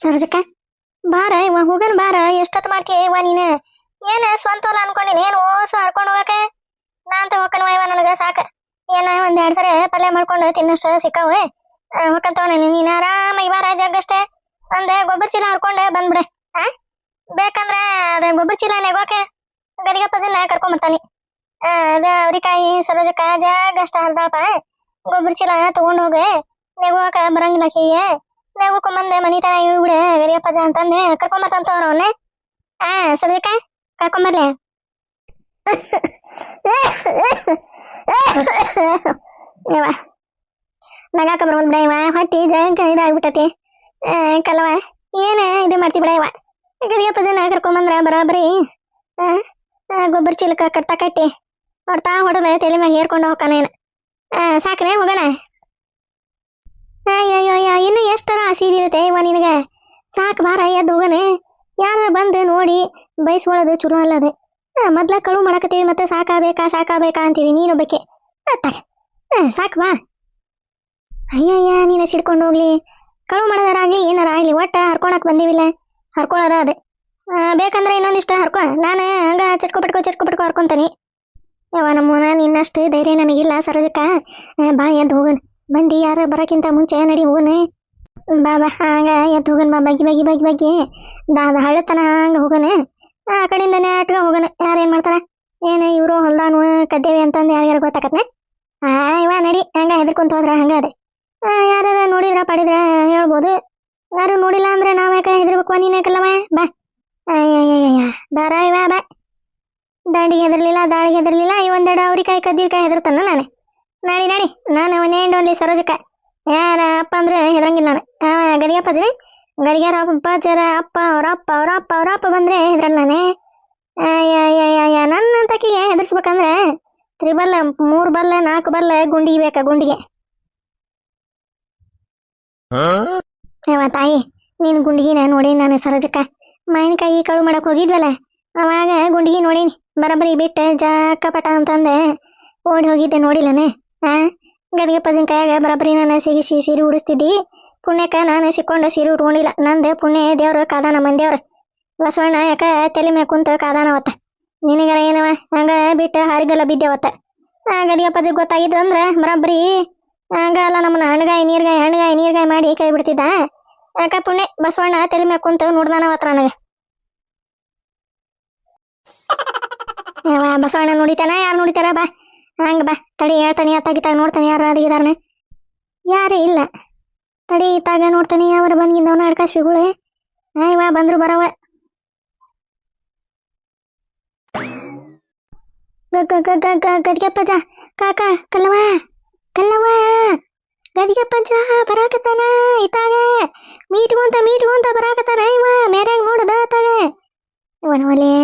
ಸರೋಜಕ್ಕ ಬಾರ ಇವ ಹೋಗನ್ ಬಾರ ಎಷ್ಟೊತ್ತು ಮಾಡ್ತೀಯ ಇವ ನೀನು ಏನ ಸ್ವಂತ ಹೊಲ ಅನ್ಕೊಂಡಿನಿ ಏನು ಓಸು ಹರ್ಕೊಂಡು ಹೋಗಕ್ಕೆ ನಾ ಅಂತ ಹೋಗಕನ್ವ ಇವ ನನಗೆ ಸಾಕ ಏನ ಒಂದೆರಡು ಸರಿ ಪಲ್ಯ ಮಾಡ್ಕೊಂಡು ತಿನ್ನಷ್ಟ ಸಿಕ್ಕಾವೆ ಹೊಕ್ಕಂತವನೆ ನೀನು ಆರಾಮಾಗಿ ಬಾರ ಜಾಗಷ್ಟೇ ಒಂದೇ ಗೊಬ್ಬರ ಚೀಲ ಹರ್ಕೊಂಡೆ ಬಂದ್ಬಿಡೆ ಆ ಬೇಕಂದ್ರೆ ಅದ ಗೊಬ್ಬರ ಚೀಲ ನೆಗೋಕೆ ಗದಿಗಪ್ಪ ಜನ ಕರ್ಕೊಂಬರ್ತಾನೆ ಅದ ಅವ್ರಿಕಾಯಿ ಸರೋಜಕ್ಕ ಜಾಗಷ್ಟ ಹರ್ದಾಳಪ್ಪ ಗೊಬ್ಬರ ಚೀಲ ತಗೊಂಡು ಹೋಗಿ ನೆಗೋಕ ಬರಂಗಿಲ್ಲ ಕೀಯೇ ನೆಗೋಕೊಂಬಂದೆ ಮನಿ ತರ ಇಳ್ಬಿಡೆ ಗರಿಯಪ್ಪಜ ಅಂತಂದೆ ಕರ್ಕೊಂಬರ್ತಂತವ್ರ ಅವನ್ನೇ ಸದ್ಯಕ್ಕ ಕರ್ಕೊಂಬರ್ಲೆ ಇವ ನಗಾಕ ಬರ್ವಲ್ ಬಿಡ ಇವ ಹೊಟ್ಟಿ ಜಗ ಇದಾಗ್ಬಿಟ್ಟತಿ ಕಲ್ಲವ ಏನ ಇದು ಮಾಡ್ತಿ ಬಿಡ ಇವ ಗರಿಯಪ್ಪಜನ ಕರ್ಕೊಂಬಂದ್ರ ಬರೋಬ್ಬರಿ ಗೊಬ್ಬರ ಚೀಲಕ್ಕ ಕಟ್ತಾ ಕಟ್ಟಿ ಹೊಡ್ತಾ ಹೊಡೆದ ತಲೆ ಮ್ಯಾಗ ಏರ್ಕೊಂಡು ಹೋಗ್ಕಾನೇನು ಸಾಕನೆ ಹೋಗೋಣ ಅಯ್ಯಯ್ಯ ಇನ್ನು ಎಷ್ಟರ ಆಸೆ ಇದಿರುತ್ತೆ ಇವ ನಿನಗೆ ಸಾಕು ಬಾರ ಎದ್ದು ಹೋಗನೆ ಯಾರ ಬಂದು ನೋಡಿ ಬಯಸ್ಕೊಳ್ಳೋದು ಚಲೋ ಅಲ್ಲದೆ ಮೊದ್ಲ ಕಳು ಮಾಡಕತ್ತೀವಿ ಮತ್ತೆ ಸಾಕಾಬೇಕಾ ಅಂತೀವಿ ನೀನೊಬ್ಬಕ್ಕೆ ಸಾಕು ಬಾ ಅಯ್ಯಯ್ಯ ನೀನು ಸಿಡ್ಕೊಂಡು ಹೋಗ್ಲಿ ಕಳು ಮಾಡೋದಾರಾಗ್ಲಿ ಏನಾರ ಆಗ್ಲಿ ಒಟ್ಟ ಹರ್ಕೊಳಕ್ ಬಂದೀವಿಲ್ಲ ಹರ್ಕೊಳ್ಳೋದ ಅದೇ ಬೇಕಂದ್ರೆ ಇನ್ನೊಂದಿಷ್ಟ ಹರ್ಕೊ ನಾನು ಹಂಗ ಚಟ್ಕೊ ಹರ್ಕೊಂತಾನೆ ಯಾವ ನಮ್ಮನ ನಿನ್ನಷ್ಟು ಧೈರ್ಯ ನನಗಿಲ್ಲ ಸರೋಜಕ್ಕ ಬಾ ಎದ್ದು ಹೋಗನ್ ಮಂದಿ ಯಾರು ಬರೋಕ್ಕಿಂತ ಮುಂಚೆ ನಡಿ ಹೋಗನೆ ಬಾ ಹಂಗ ಎದ್ದು ಹೋಗನ್ ಬಾ ಬಗ್ಗಿ ಹಳ್ಳತನ ಹಂಗ ಹೋಗನೆ ಆ ಕಡೆಯಿಂದ ನೆಟ್ಗ ಹೋಗನೆ ಯಾರೇನ್ ಮಾಡ್ತಾರ ಏನು ಇವರು ಹೊಲ್ದಾನು ಕದ್ದೇವಿ ಅಂತಂದು ಯಾರ್ಯಾರು ಗೊತ್ತಾಕತ್ನೆ ಇವ ನಡಿ ಹಂಗ ಹೆದರ್ಕೊಂತ ಹೋದ್ರ ಹಂಗ ಅದೇ ಯಾರ ನೋಡಿದ್ರ ಪಡಿದ್ರ ಹೇಳ್ಬೋದು ಯಾರು ನೋಡಿಲ್ಲ ಅಂದ್ರೆ ನಾವ್ಯಾಕ ಹೆದರ್ಬೇಕು ನೀನೇಕಲ್ಲವ ಬಾ ಬಾರ ಇವ ಬಾ ದಾಳಿಗೆ ಹೆದರ್ಲಿಲ್ಲ ಈ ಒಂದೆರಡು ಅವ್ರಿಕಾಯಿ ಕದ್ದಿಕಾಯಿ ಹೆದರ್ತಾನ ನಾನು ನಡಿ ನಾನು ಅವನೇಂಡೋನ್ಲಿ ಸರೋಜಕ್ಕ ಯಾರ ಅಪ್ಪ ಅಂದ್ರೆ ಹೆದರಂಗಿಲ್ಲ ನಾನು ಗದಿಗಾರ ಅಪ್ಪ ಅವ್ರಪ್ಪ ಬಂದ್ರೆ ಹೆದ್ರಲ್ಲ ನಾನೇ ನನ್ನ ತಕ್ಕಿಗೆ ಹೆದರ್ಸ್ಬೇಕಂದ್ರೆ 3 ಬಲ್ಲ 3 ಬಲ್ಲ 4 ಬಲ್ಲ ಗುಂಡಿಗೆ ಬೇಕಾ ಗುಂಡಿಗೆ ತಾಯಿ ನೀನು ಗುಂಡಿಗಿನ ನೋಡಿ ನಾನು ಸರೋಜಕ್ಕ ಮಾವಿನಕಾಯಿ ಕಳು ಮಾಡಕ್ ಹೋಗಿದ್ವಲ್ಲ ಅವಾಗ ಗುಂಡಿಗೆ ನೋಡೀನಿ ಬರಬರಿ ಬಿಟ್ಟು ಜಾಕಪಟ ಅಂತಂದೆ ಓಡಿ ಹೋಗಿದ್ದೆ ನೋಡಿಲ್ಲನೆ ಗದಿಗೆಪ್ಪಜನ ಕೈಯಾಗ ಬರಬರಿ ನಾನು ಸಿಗಿಸಿ ಸೀರೆ ಉಡಿಸ್ತಿದ್ದಿ ಪುಣ್ಯಕ್ಕ ನಾನು ಸಿಕ್ಕೊಂಡ ಸೀರೆ ಉಟ್ಕೊಂಡಿಲ್ಲ ನಂದೆ ಪುಣ್ಯ ದೇವ್ರು ಕಾದಾನ ಮಂದೇವ್ರು ಬಸವಣ್ಣ ಯಾಕ ತಲೆ ಮ್ಯಾಗ ಕುಂತ ಕಾದಾನವತ್ತ ನಿನಗರ ಏನವ ಹಂಗ ಬಿಟ್ಟು ಹಾರಿಗೆಲ್ಲ ಬಿದ್ದೆವತ್ತ ಗದಿಗೆಪ್ಪಜಗೆ ಗೊತ್ತಾಗಿದ್ರಂದ್ರ ಬರಬರಿ ಹಂಗ ಅಲ್ಲ ನಮ್ಮನ್ನ ಹಣ್ಣಗಾಯಿ ನೀರ್ಗಾಯಿ ಮಾಡಿ ಕೈ ಬಿಡ್ತಿದ್ದ ಯಾಕ ಪುಣ್ಯ ಬಸವಣ್ಣ ತಲೆ ಮ್ಯಾಗ ಕುಂತ ನೋಡ್ದಾನವತ್ತ ನನಗೆ ಬಸವಣ್ಣ ನೋಡಿತಾನ ಯಾರು ನೋಡಿತಾರ ಬಾ ಹಂಗ ಬಾ ತಡಿ ಹೇಳ್ತಾನೆ ಅತ್ತಾಗಿತ್ತಾಗ ನೋಡ್ತಾನೆ ಯಾರು ಅದಿಗಿದಾರನೆ ಯಾರೇ ಇಲ್ಲ ತಡಿ ಇತ್ತಾಗ ನೋಡ್ತಾನೆ ಅವ್ರ ಬಂದ್ಗಿಂದವನ ಅಡ್ಕಾಸ್ಬಿಗುಳೆ ಇವ ಬಂದ್ರು ಬರವ ಗದಿಗೆಪ್ಪಜ್ಜ ಕಾಕ ಕಲ್ಲವ ಗದಿಗೆಪ್ಪಜ್ಜ ಬರಾಕತ್ತಾನ ಇತ್ತಾಗ ಮೀಟ್ಕೊಂತ ಬರಾಕತ್ತಾನ ಇವ ಮೇರ್ಯಾಗ ನೋಡದ ಅತ್ತಾಗ ಇವನವಲೇ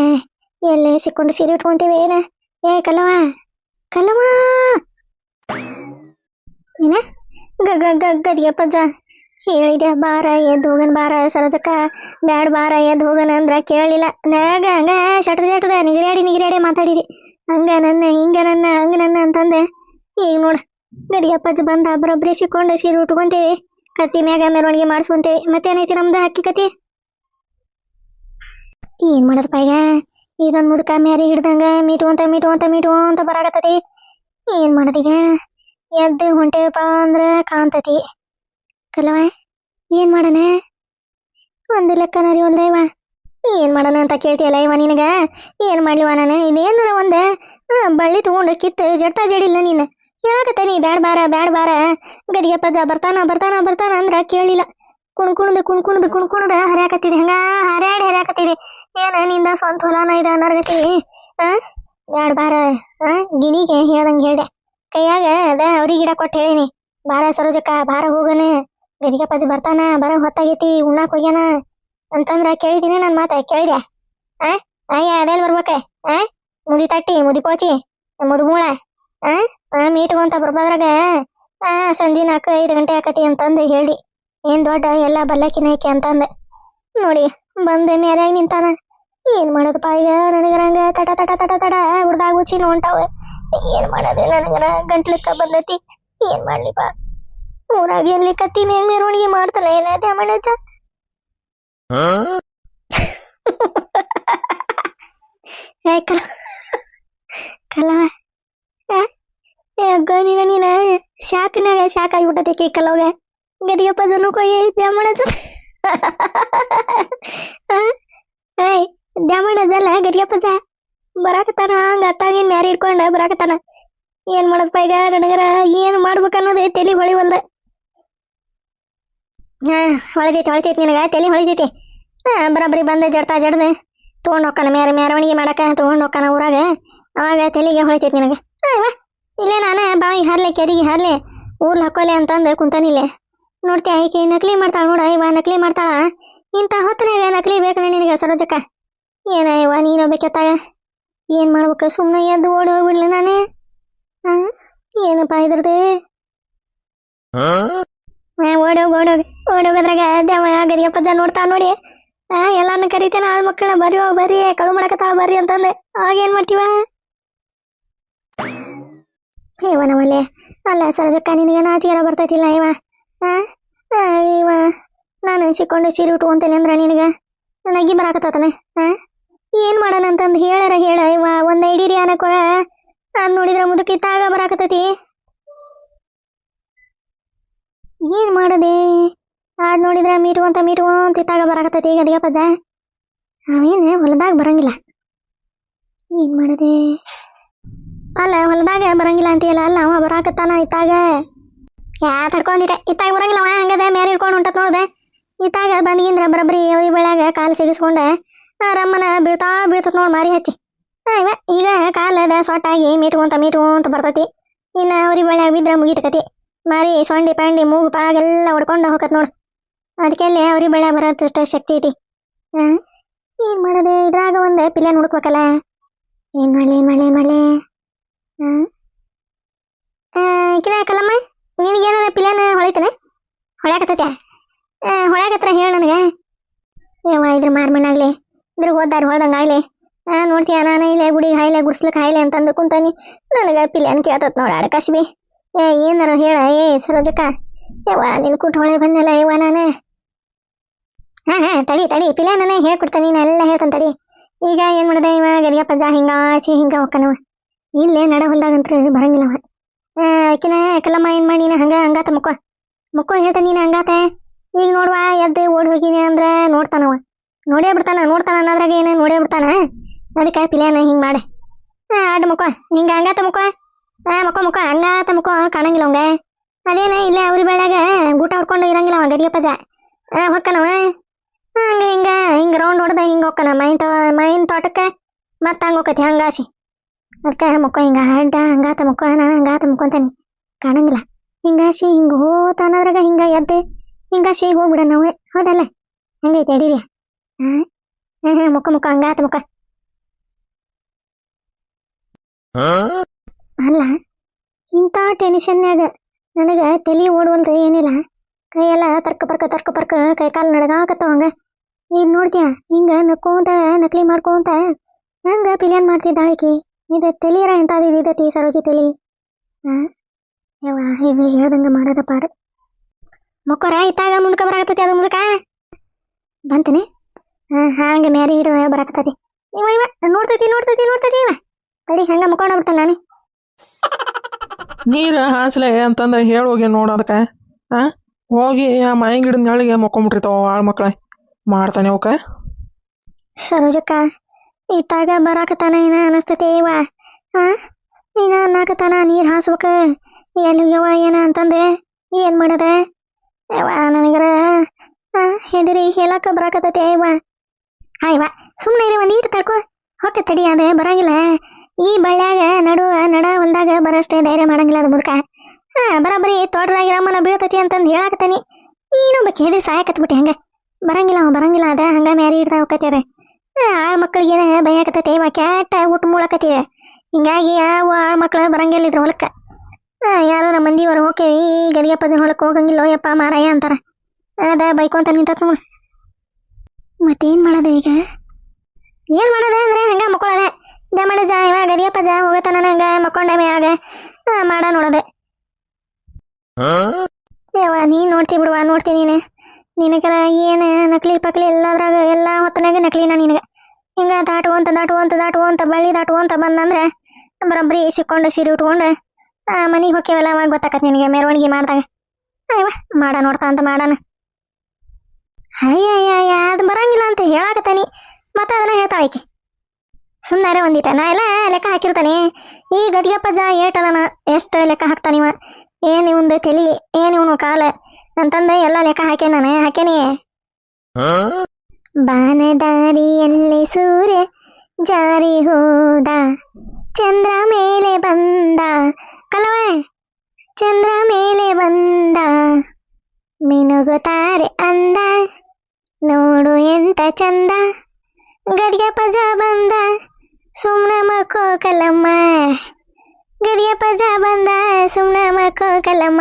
ಎಲ್ಲಿ ಸಿಕ್ಕೊಂಡು ಸೀರೆ ಉಟ್ಕೊಂತೀವಿ ಏನ ಕಲ್ಲವ ಏನ ಗದಿಗೆಪ್ಪಜ್ಜ ಹೇಳಿದೆ ಬಾರ ಎದ್ದು ಹೋಗನ್ ಬಾರ ಸರೋಜಕ್ಕ ಬ್ಯಾಡ್ ಬಾರ ಎದ್ದು ಹೋಗನ ಅಂದ್ರ ಕೇಳಿಲ್ಲ ನಾಗ ಹಂಗ ಶಟದ ನಿಗರಾಡಿ ಮಾತಾಡಿದಿ ಹಂಗ ನನ್ನ ಅಂತಂದೆ ಈಗ ನೋಡ ಗದಿಗೆಪ್ಪಜ್ಜ ಬಂದ ಬರೋಬ್ಬರಿ ಸಿಕ್ಕೊಂಡು ಸೀರೆ ಉಟ್ಕೊಂತೀವಿ ಕತ್ತಿ ಮ್ಯಾಗ ಮೆರವಣಿಗೆ ಮಾಡಿಸ್ಕೊಂತೀವಿ ಮತ್ತೇನೈತಿ ನಮ್ದು ಹಕ್ಕಿ ಕತಿ ಏನ್ ಮಾಡದಪ್ಪ ಈಗ ಇದೊಂದು ಮುದುಕ ಮ್ಯಾರಿ ಹಿಡ್ದಂಗ ಮೀಟುವಂತ ಬರಾಕತ್ತತಿ ಏನ್ ಮಾಡದೀಗ ಎದ್ದು ಹೊಂಟೇವಪ್ಪ ಅಂದ್ರ ಕಾಂತತಿ ಕಲ್ಲವ ಏನ್ ಮಾಡಣ ಒಂದು ಲೆಕ್ಕ ನರಿ ಹೊಲ್ದೈವ ಏನ್ ಮಾಡೋಣ ಅಂತ ಕೇಳ್ತೀಯಲ್ಲ ಇವ ನಿನಗ ಏನ್ ಮಾಡ್ಲಿವ ನಾನು ಇದೇನಾರ ಒಂದ ಬಳ್ಳಿ ತಗೊಂಡು ಕಿತ್ತು ಜಟ್ಟ ಜಡಿಲ್ಲ ನೀನು ಹೇಳಕತ್ತ ನೀ ಬ್ಯಾಡ್ ಬಾರ ಗದಿಗೆಪ್ಪಜ್ಜ ಬರ್ತಾನ ಅಂದ್ರ ಕೇಳಿಲ್ಲ ಕುಣ್ಕುಣದ ಹರ್ಯಾಕತ್ತಿದೆ ಹಂಗ ಹರ್ಯಾಕತ್ತಿದೆ ಏನ ನಿಂದ ಸ್ವಂತ ಹೊಲಾನ ಇದ ಅನ್ನರ್ಗತಿ ಬ್ಯಾಡ್ ಬಾರ ಗಿಣಿಗೆ ಹೇಳ್ದಂಗೆ ಹೇಳ್ದೆ ಕೈಯಾಗ ಅದ ಅವ್ರಿಗೆ ಗಿಡ ಕೊಟ್ಟು ಹೇಳಿನಿ ಬಾರ ಸರೋಜಕ್ಕ ಬಾರ ಹೋಗನ ಗದಿಗೆಪ್ಪಜ್ಜ ಬರ್ತಾನ ಬರ ಹೊತ್ತಾಗೈತಿ ಉಣ್ಣಾಕ್ ಹೋಗ್ಯಾನ ಅಂತಂದ್ರ ಕೇಳಿದಿನ ನನ್ ಮಾತ ಕೇಳಿದೆ ಅದೆಲ್ ಬರ್ಬೇಕ ಮುದಿ ತಟ್ಟಿ ಮುದಿ ಪೋಚಿ ಮುದು ಮೂಳ ಮೀಟ್ಕೊಂತ ಬರ್ಬದ್ರಾಗ ಸಂಜೆ 4-5 ಗಂಟೆ ಆಕತಿ ಅಂತಂದು ಹೇಳಿ ಏನ್ ದೊಡ್ಡ ಎಲ್ಲ ಬಲ್ಲಕಿನೈಕಿ ಅಂತಂದೆ ನೋಡಿ ಬಂದೆ ಮೇರ್ಯಾಗ ನಿಂತಾನ ಏನ್ ಮಾಡೋದಪ್ಪ ಈಗ ನನಗರಂಗ ತಟ ಹುಡ್ದಾಗ ಉಚ್ಚಿನ ಹೊಂಟಾವ ಏನ್ ಮಾಡೋದು ನನಗರ ಗಂಟ್ಲಕ್ಕ ಬಂದತಿ ಏನ್ ಮಾಡ್ಲಿಪ್ಪ ಊರಾಗ ಎಲ್ಲಿ ಕತ್ತಿ ಮ್ಯಾಗ ಮೆರವಣಿಗೆ ಮಾಡ್ತಾನೆ ಏನಾದ ಮನಜ ಏ ಕಲವ ನೀನ ಶಾಕ್ನಾಗ ಶಾಕ್ ಆಗಿಬಿಟ್ಟತಿ ಕಲ್ಲೋಗ ಗದಿಯಪ್ಪ ಜನ ಕೊಯ್ಯ ದ್ಯಾಮಣ ಏಯ್ ದ್ಯಾಮಣ ಜಲ್ಲ ಗದಿಯಪ್ಪ ಜ ಬರಾಕತ್ತಾನ ಹಂಗ ಅತ್ತಾಗಿನ್ ಮ್ಯಾರಿ ಇಟ್ಕೊಂಡ ಬರಾಕತ್ತಾನ ಏನ್ ಮಾಡದಪ್ಪ ಈಗ ನನಗರ ಏನ್ ಮಾಡ್ಬೇಕನ್ನೋದೇ ತಲಿ ಹೊಳಿವಲ್ದ ಹೊಳಿತೈತಿ ನಿನಗ ತಲಿ ಹೊಳಿತೈತಿ ಬರಾಬರಿ ಬಂದ ಜಡ್ತಾ ಜಡ್ದು ತೊಗೊಂಡು ಹೋಗ್ತಾನ ಮೆರವಣಿಗೆ ಮಾಡಕ ತೊಗೊಂಡು ಹೋಗ್ತಾನ ಊರಾಗ ಅವಾಗ ತಲೆಗೆ ಹೊಳಿತೈತಿ ನಿನಗೆ ಇಲ್ಲೇ ನಾನೇ ಬಾವಿಗೆ ಹಾರ್ಲೆ ಕೆರಿಗೆ ಹಾರ್ಲೆ ಊರ್ಲ್ ಹಾಕೋಲೆ ಅಂತಂದು ಕುಂತಾನಿಲ್ಲೇ ನೋಡ್ತೀಯ ಈಕೆ ನಕಲಿ ಮಾಡ್ತಾಳ ನೋಡ ಇವ ನಕಲಿ ಮಾಡ್ತಾಳ ಇಂಥ ಹೊತ್ತನಾಗ ನಕಲಿ ಬೇಕು ನಿನಗೆ ಸರೋಜಕ್ಕ ಏನ ಇವ ನೀನೊಬ್ಬಕ್ಕೆತ್ತಾಗ ಏನ್ ಮಾಡ್ಬೇಕು ಸುಮ್ಮನೆ ಎದ್ದು ಓಡಿ ಹೋಗ್ಬಿಡ್ಲಿ ನಾನೇ ಏನಪ್ಪ ಇದ್ರದ್ದು ಓಡೋಗದ್ರಾಗ ಗದಿಯಪ್ಪ ಜನ ನೋಡ್ತಾ ನೋಡಿ ಎಲ್ಲಾನು ಕರಿತೇನ ಆಳ್ ಮಕ್ಕಳ ಬರ್ರಿ ಕಳು ಮಾಡಕತ್ತಾಳ ಬರ್ರಿ ಅಂತಂದೆ ಅವಾಗ ಏನ್ ಮಾಡ್ತೀವ ಇವನವಲ್ಲೇ ಅಲ್ಲ ಸರೋಜಕ್ಕ ನಿನಗೆ ನಾಚಿಗೆರ ಬರ್ತೈತಿಲ್ಲ ಇವ ನಾನು ಸಿಕ್ಕೊಂಡು ಸೀರೆ ಉಟ್ಕೊಂತೇನೆ ಅಂದ್ರ ನಿನಗ ನಗಿ ಬರಾಕತ್ತಾನೆ ಏನ್ ಮಾಡೋಣ ಅಂತಂದು ಹೇಳ ಇವ ಒಂದ್ ಐಡಿರಿ ಅನ್ನಕೊಳ ಅದ್ ನೋಡಿದ್ರ ಮುದುಕಿತ್ತಾಗ ಬರಾಕತ್ತೈತಿ ಏನ್ ಮಾಡದೆ ಅದ್ ನೋಡಿದ್ರ ಮೀಟುವಂತ ಇತ್ತಾಗ ಬರಾಕತ್ತೈತಿ ಗದಿಗೆ ಪಜ್ಜ ಅವೇನು ಹೊಲದಾಗ ಬರಂಗಿಲ್ಲ ಏನ್ ಮಾಡದೆ ಅಲ್ಲ ಹೊಲದಾಗ ಬರಂಗಿಲ್ಲ ಅಂತೀಯಲ್ಲ ಅಲ್ಲ ಅವ ಬರಾಕತ್ತಾನ ಇತ್ತಾಗ ತಡ್ಕೊಂಡಿಟ್ಟೆ ಇತ್ತಾಗ ಬರಂಗಿಲ್ಲ ಅವ ಹಂಗದ ಮ್ಯಾರಿ ಹಿಡ್ಕೊಂಡು ಹೊಂಟತ್ ನೋಡ್ದೆ ಇತ್ತಾಗ ಬಂದ್ಗಿಂದ್ರ ಬರಬ್ರಿ ಅವಳಿ ಬೆಳ್ಯಾಗ ಕಾಲು ಸಿಗಿಸ್ಕೊಂಡೆ ರಮ್ಮನ ಬೀಳ್ತತ್ ನೋಡ್ ಮಾರಿ ಹಚ್ಚಿ ಇವ ಈಗ ಕಾಲದ ಸೊಟ್ಟಾಗಿ ಮೀಟುವಂತ ಬರ್ತೈತಿ ಇನ್ನ ಅವ್ರಿ ಬೆಳ್ಯಾಗ ಬಿದ್ರ ಮುಗಿತಕತಿ ಮಾರಿ ಸೊಂಡಿ ಪಾಂಡಿ ಮೂಗು ಪಾಗೆಲ್ಲ ಹೊಡ್ಕೊಂಡು ಹೋಗತ್ ನೋಡು ಅದಕ್ಕೆಲ್ಲಿ ಅವ್ರಿ ಬೆಳ್ಯಾಗ ಬರೋದಷ್ಟ ಶಕ್ತಿ ಐತಿ ಏನ್ ಮಾಡೋದೆ ಇದ್ರಾಗ ಒಂದ್ ಪಿಲ್ಲೆನ್ ಹುಡುಕ್ಬೇಕಲ್ಲ ಏನ್ ಮಾಡ್ಲಿ ಕಿನ ಕಲ್ಲಮ್ಮ ನಿನಗೇನಾರ ಪಿಲ್ಲೆನ ಹೊಳಿತಾನೆ ಹೊಳ್ಯಾಕತ್ತೈತ್ಯ ಹೊಳ್ಯಾಕತ್ರ ಹೇಳ ನನಗೆ ಇದ್ರ ಮಾರ್ಮಣ್ಣಾಗ್ಲಿ ಇದ್ರ ಹೋದಾರ ಹೊಳ್ದಂಗಾಗ್ಲಿ ನೋಡ್ತೀಯ ನಾನು ಇಲ್ಲೇ ಗುಡಿ ಹಾಯ್ಲೆ ಗುಡ್ಸ್ಲಿಕ್ಕೆ ಹಾಯ್ಲೆ ಅಂತಂದು ಕುಂತಾನಿ ನನಗೆ ಪಿಲ್ಲೆನ್ ಕೇಳ್ತತ್ ನೋಡ ಅಡಕಾಶಿಬಿ ಏನಾರ ಹೇಳ ಸರೋಜಕ್ಕ ನಿನ್ ಕುಟ್ ಹೊಳೆ ಬಂದಲ್ಲ ನಾನು ತಡಿ ಪಿಲ್ಲೆನೇ ಹೇಳ್ಕೊಡ್ತಾನೆ ನೀನೆಲ್ಲ ಹೇಳ್ತಾನೆ ತಡಿ ಈಗ ಏನ್ ಮಾಡಿದೆ ಇವ ಗರಿಯಪ್ಪ ಜಾ ಹಿಂಗ ಹೋಗ್ಕನವ ಇಲ್ಲೇ ನಡ ಹೊಲ್ದಾಗಂತ್ರ ಬರಂಗಿಲ್ಲವ ಆಕಿನ ಕಲ್ಲಮ್ಮ ಏನ್ ಮಾಡಿ ನೀನು ಹಂಗಾತ ಮುಕ್ಕೋ ಹೇಳ್ತಾನೆ ನೀನು ಹಂಗಾತ ಈಗ ನೋಡುವ ಎದ್ದು ಓಡಿ ಹೋಗಿನಿ ಅಂದ್ರ ನೋಡ್ತಾನವ ನೋಡೇ ಬಿಡ್ತಾನ ಅನ್ನೋದ್ರಾಗ ಏನು ನೋಡೇ ಬಿಡ್ತಾನ ಅದಕ್ಕೆ ಪಿಲ್ಯಾನ ಹಿಂಗ್ ಮಾಡೆ ಅಡ್ಡ ಮುಕ್ಕೋ ಹಿಂಗ ಹಂಗಾತ ಮುಕ್ಕೋ ಹಂಗಾತ ಮುಕ್ಕೋ ಕಾಣಂಗಿಲ್ಲ ಅವಂಗ ಅದೇನ ಇಲ್ಲೇ ಅವ್ರಿ ಬೆಳ್ಯಾಗ ಊಟ ಹೊಡ್ಕೊಂಡು ಇರಂಗಿಲ್ಲ ಅವ ಗರಿಯಪ್ಪ ಜಾ ಹೊಕ್ಕನವ ಹಿಂಗ ರೌಂಡ್ ಹೊಡೆದ ಹಿಂಗ ಹೋಗ್ಕನ ಮೈನ್ ತೋಟಕ್ಕೆ ಮತ್ತ ಹಂಗ ಹೋಗತಿ ಹಂಗಾಸಿ ಅದಕ್ಕೆ ಮುಕ್ಕೋ ಹಿಂಗ ಅಡ್ಡ ಹಂಗಾತ ಮುಕ್ಕೋ ನಾನು ಹಂಗಾತ ಮುಕ್ಕೊಂತಾನೆ ಕಾಣಂಗಿಲ್ಲ ಹಿಂಗಾಸಿ ಹಿಂಗ ಹೋತಾನದ್ರಾಗ ಹಿಂಗ ಎದ್ದು ಹಿಂಗಾಸಿ ಹೋಗ್ಬಿಡ ನಾವು ಹೌದಲ್ಲ ಹಂಗೈತೆ ಅಡಿರಿ ಮುಕ್ಕ ಹಂಗಾತ ಮುಕ್ಕ ಅಲ್ಲ ಇಂಥ ಟೆನ್ಷನ್ಯಾಗ ನನಗ ತಲೆ ಓಡುವಲ್ದು ಏನಿಲ್ಲ ಕೈಯೆಲ್ಲ ತರ್ಕ ಪರ್ಕ ಕೈ ಕಾಲು ನಡಗಾಕತ್ತವ ಹಂಗ ಈಗ ನೋಡ್ತೀಯ ಹಿಂಗ ನಕ್ಕೋಂತ ನಕಲಿ ಮಾಡ್ಕೊಂತ ಹೆಂಗ ಪಿಲ್ಯಾನ್ ಮಾಡ್ತಿದ್ದ ಆಳಿಕಿ ಇದು ತಲಿಯರ ಎಂತಾದ ಇದೈತಿ ಸರೋಜಿ ತಲಿ ಇದು ಹೇಳ್ದಂಗ ಮಾಡೋದ ಪಾಡು ಮಕ್ಕರ ಇತ್ತಾಗ ಮುಂದಕ ಬರಾಕತ್ತೈತಿ ಅದು ಮುಂದಕ ಬಂತನೆ ಹಂಗ ಮ್ಯಾರಿ ಹಿಡಿದ ಬರಾಕತ್ತೈತಿ ಇವ ನೋಡ್ತೈತಿ ಇವ ತಡಿ ಹಂಗ ಮುಕ್ಕೊಂಡ ಬಿಡ್ತಾನೆ ನಾನು ನೀರ ಹಾಸ್ಲೆ ಅಂತಂದ್ರೆ ಹೇಳೋಗಿ ನೋಡೋದಕ್ಕೆ ಹೋಗಿ ಆ ಮಾಯಿನ ಗಿಡದ ನೆಳಿಗೆ ಮಕ್ಕೊಂಬಿಟ್ಟಿರ್ತಾವ ಆಳ್ ಮಕ್ಳ ಮಾಡ್ತಾನೆ ಅವಕ್ಕ ಸರೋಜಕ್ಕ ಇತ್ತಾಗ ಬರಾಕತ್ತಾನ ಏನ ಅನಸ್ತತಿ ಇವ ನೀನ ಅನ್ನಾಕತ್ತಾನ ನೀರ್ ಹಾಸ್ಬೇಕ ಎಲ್ಲಿಗ್ಯವ ಏನ ಅಂತಂದೆ ಏನ್ ಮಾಡದ ನನಗರ ಹೆದರಿ ಹೇಳಕ್ಕ ಬರಾಕತ್ತತಿ ಇವ ಸುಮ್ಮನೆ ಇರಿ ಒಂದ್ ಈಟು ತಡ್ಕೊ ಹೊಕ್ಕ ತಡಿ ಅದ ಬರಂಗಿಲ್ಲ ಈ ಬಳ್ಳ್ಯಾಗ ನಡ ಹೊಲ್ದಾಗ ಬರೋಷ್ಟೇ ಧೈರ್ಯ ಮಾಡಂಗಿಲ್ಲ ಅದು ಮುದುಕ ಬರಾಬರಿ ತೋಟದಾಗ ರಮ್ಮನ ಬೀಳ್ತತಿ ಅಂತಂದು ಹೇಳಾಕತ್ತಾನಿ ನೀನೊಬ್ಬಕ್ಕೆ ಹೆದರಿ ಸಾಯಕತ್ಬಿಟ್ಟಿ ಹಂಗ ಬರಂಗಿಲ್ಲ ಅದ ಹಂಗ ಮ್ಯಾರಿ ಹಿಡ್ದ ಹೋಗತಿ ಅದ ಆಳ್ ಮಕ್ಕಳಿಗೇನ ಭಯ ಆಕತೈತಿ ಇವ ಕ್ಯಾಟ ಊಟ ಮೂಳಕತ್ತಿದೆ ಹಿಂಗಾಗಿ ಯಾವ ಆಳ್ ಮಕ್ಳು ಬರಂಗಿಲ್ಲ ಇದ್ರ ಹೊಲಕ್ಕ ಯಾರ ಮಂದಿವರು ಹೋಕೇವಿ ಗದಿಯಪ್ಪಜನ ಹೊಲಕ್ಕೆ ಹೋಗಂಗಿಲ್ಲ ಯಪ್ಪ ಮಾರಾಯ ಅಂತಾರ ಅದ ಬೈಕೊಂತ ನಿಂತತ್ ಮತ್ತೇನ್ ಮಾಡೋದ ಈಗ ಏನ್ ಮಾಡೋದ ಅಂದ್ರೆ ಹಂಗ ಮಕ್ಕಳದ ಜಮಣ ಜಾ ಇವ ಗದಿಯಪ್ಪ ಜಾ ಹೋಗತಾನ ಹಂಗ ಮಕ್ಕೊಂಡ ಮ್ಯಾಗ ಮಾಡ ನೋಡದೆ ಯವ್ವ ನೀನ್ ನೋಡ್ತಿ ಬಿಡುವ ನೋಡ್ತೀನಿ ನೀನು ನಿನಗರ ಏನು ನಕಲಿ ಪಕ್ಲಿ ಎಲ್ಲದ್ರಾಗ ಎಲ್ಲ ಹೊತ್ತನಾಗ ನಕಲಿನ ನಿನಗೆ ಹಿಂಗ ದಾಟುವಂತ ಬಳ್ಳಿ ದಾಟುವಂತ ಬಂದಂದ್ರೆ ಬರೋಬ್ಬರಿ ಸಿಕ್ಕೊಂಡು ಸೀರೆ ಉಟ್ಕೊಂಡು ಮನೆಗೆ ಹೋಗ್ಯವೆಲ್ಲ ಅವಾಗ ಗೊತ್ತಾಕತ್ ನಿನಗೆ ಮೆರವಣಿಗೆ ಮಾಡಿದಾಗ ಅಯ್ಯವ ಮಾಡ ನೋಡ್ತಾ ಅಂತ ಮಾಡೋಣ ಅಯ್ಯ ಅದು ಬರಂಗಿಲ್ಲ ಅಂತ ಹೇಳಾಕತ್ತಾನಿ ಮತ್ತೆ ಅದನ್ನ ಹೇಳ್ತಾಳೆ ಈಕಿ ಸುಮ್ಮನೆ ಒಂದಿಟ ನಾ ಎಲ್ಲ ಲೆಕ್ಕ ಹಾಕಿರ್ತಾನೆ ಈ ಗದಿಗೆಪ್ಪಜ್ಜ ಏಟದನ ಎಷ್ಟು ಲೆಕ್ಕ ಹಾಕ್ತಾನಿವ ಏನು ಇವಂದು ತಲಿ ಏನು ಇವನು ಕಾಲ ಅಂತಂದ ಎಲ್ಲ ಲೆಕ್ಕ ಹಾಕೇನಿ ಬಾನದಾರಿಯಲ್ಲಿ ಸೂರ್ಯ ಜಾರಿ ಹೋದ ಚಂದ್ರ ಮೇಲೆ ಬಂದ ಕಲವ ಚಂದ್ರ ಮೇಲೆ ಬಂದ ಮಿನುಗುತ್ತಾರೆ ಅಂದ ನೋಡು ಎಂತ ಚಂದ ಗದಿಗೆ ಪಜ ಬಂದ ಸುಮ್ನ ಮಕ್ಕೋ ಕಲಮ್ಮ ಗದಿಗೆ ಪಜ ಬಂದ ಸುಮ್ನ ಮಕ್ಕೋ ಕಲಮ್ಮ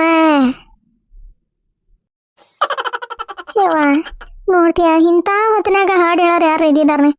ಶಿವ ನೋಡ್ತೀಯ ಇಂಥ ಹೊತ್ತಿನಾಗ ಹಾಡು ಹೇಳೋರು ಯಾರು ಇದ್ದಿದ್ದಾರನೆ